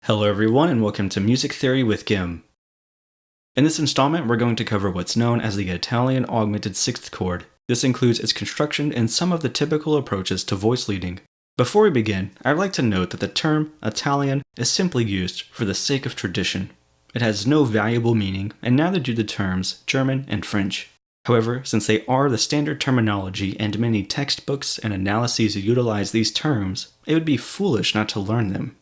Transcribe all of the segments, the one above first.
Hello everyone and welcome to Music Theory with GUIM. In this installment, we're going to cover what's known as the Italian Augmented 6th chord. This includes its construction and some of the typical approaches to voice leading. Before we begin, I'd like to note that the term Italian is simply used for the sake of tradition. It has no valuable meaning, and neither do the terms German and French. However, since they are the standard terminology and many textbooks and analyses utilize these terms, it would be foolish not to learn them.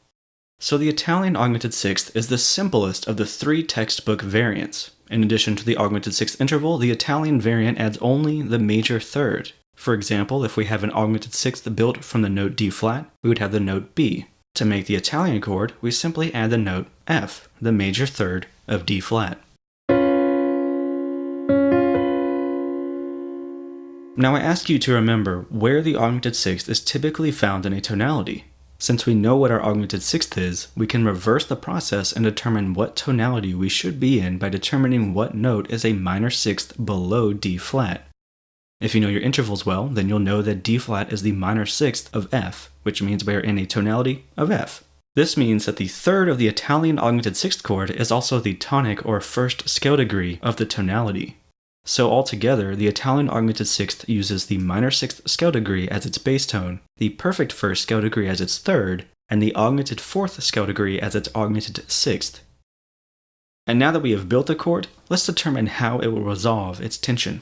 So the Italian Augmented 6th is the simplest of the three textbook variants. In addition to the Augmented 6th interval, the Italian variant adds only the major third. For example, if we have an Augmented 6th built from the note D flat, we would have the note B. To make the Italian chord, we simply add the note F, the major third of D flat. Now I ask you to remember where the Augmented 6th is typically found in a tonality. Since we know what our Augmented 6th is, we can reverse the process and determine what tonality we should be in by determining what note is a minor sixth below D flat. If you know your intervals well, then you'll know that D flat is the minor sixth of F, which means we are in a tonality of F. This means that the third of the Italian Augmented 6th chord is also the tonic or first scale degree of the tonality. So altogether, the Italian Augmented 6th uses the minor sixth scale degree as its bass tone, the perfect first scale degree as its third, and the augmented fourth scale degree as its augmented sixth. And now that we have built the chord, let's determine how it will resolve its tension.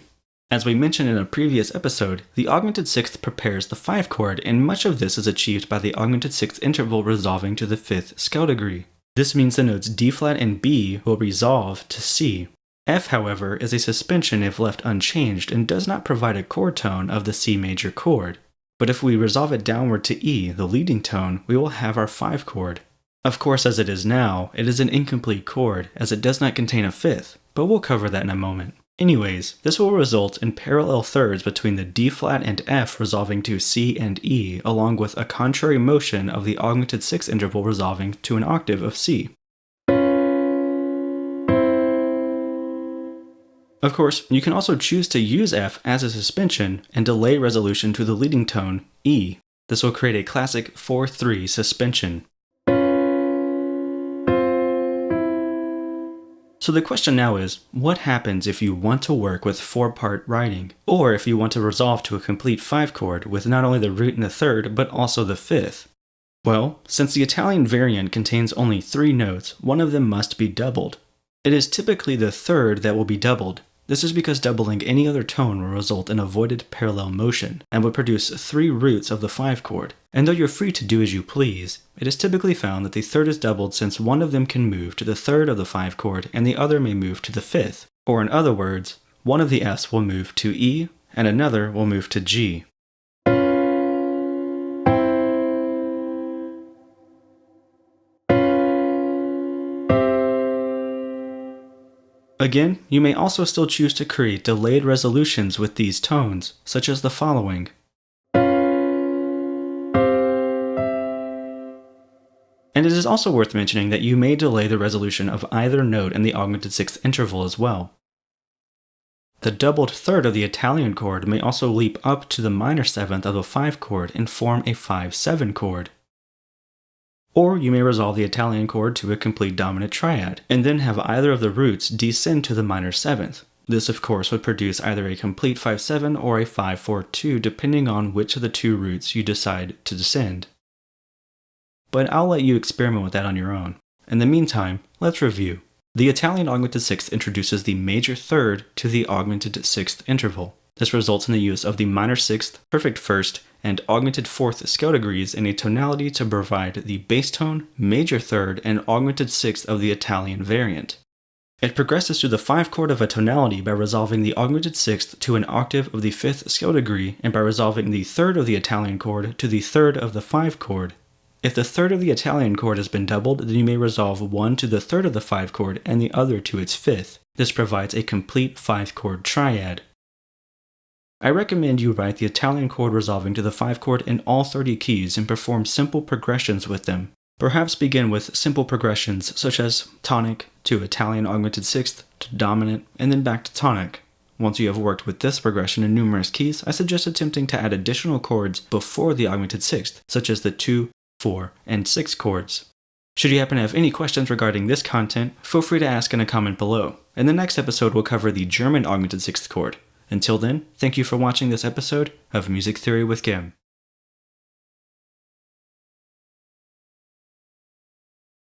As we mentioned in a previous episode, the Augmented 6th prepares the 5 chord, and much of this is achieved by the Augmented 6th interval resolving to the 5th scale degree. This means the notes D flat and B will resolve to C. F, however, is a suspension if left unchanged and does not provide a chord tone of the C major chord. But if we resolve it downward to E, the leading tone, we will have our 5 chord. Of course, as it is now, it is an incomplete chord as it does not contain a 5th, but we'll cover that in a moment. Anyways, this will result in parallel thirds between the D flat and F resolving to C and E, along with a contrary motion of the Augmented 6th interval resolving to an octave of C. Of course, you can also choose to use F as a suspension and delay resolution to the leading tone, E. This will create a classic 4-3 suspension. So the question now is, what happens if you want to work with 4-part writing, or if you want to resolve to a complete 5 chord with not only the root and the third, but also the 5th? Well, since the Italian variant contains only 3 notes, one of them must be doubled. It is typically the third that will be doubled. This is because doubling any other tone will result in avoided parallel motion, and would produce 3 roots of the 5 chord. And though you're free to do as you please, it is typically found that the third is doubled since one of them can move to the third of the 5 chord and the other may move to the 5th. Or in other words, one of the F's will move to E, and another will move to G. Again, you may also still choose to create delayed resolutions with these tones, such as the following. And it is also worth mentioning that you may delay the resolution of either note in the Augmented 6th interval as well. The doubled third of the Italian chord may also leap up to the minor 7th of the 5 chord and form a 5-7 chord. Or you may resolve the Italian chord to a complete dominant triad, and then have either of the roots descend to the minor 7th. This of course would produce either a complete 5-7 or a 5-4-2 depending on which of the 2 roots you decide to descend. But I'll let you experiment with that on your own. In the meantime, let's review. The Italian Augmented 6th introduces the major third to the Augmented 6th interval. This results in the use of the minor 6th, perfect first, and augmented 4th scale degrees in a tonality to provide the bass tone, major third, and augmented 6th of the Italian variant. It progresses to the 5 chord of a tonality by resolving the Augmented 6th to an octave of the 5th scale degree and by resolving the third of the Italian chord to the third of the 5 chord. If the third of the Italian chord has been doubled, then you may resolve one to the third of the 5 chord and the other to its 5th. This provides a complete 5 chord triad. I recommend you write the Italian chord resolving to the 5 chord in all 30 keys and perform simple progressions with them. Perhaps begin with simple progressions such as tonic to Italian Augmented 6th to dominant and then back to tonic. Once you have worked with this progression in numerous keys, I suggest attempting to add additional chords before the Augmented 6th, such as the 2, 4, and 6 chords. Should you happen to have any questions regarding this content, feel free to ask in a comment below. In the next episode, we'll cover the German Augmented 6th chord. Until then, thank you for watching this episode of Music Theory with GUIM.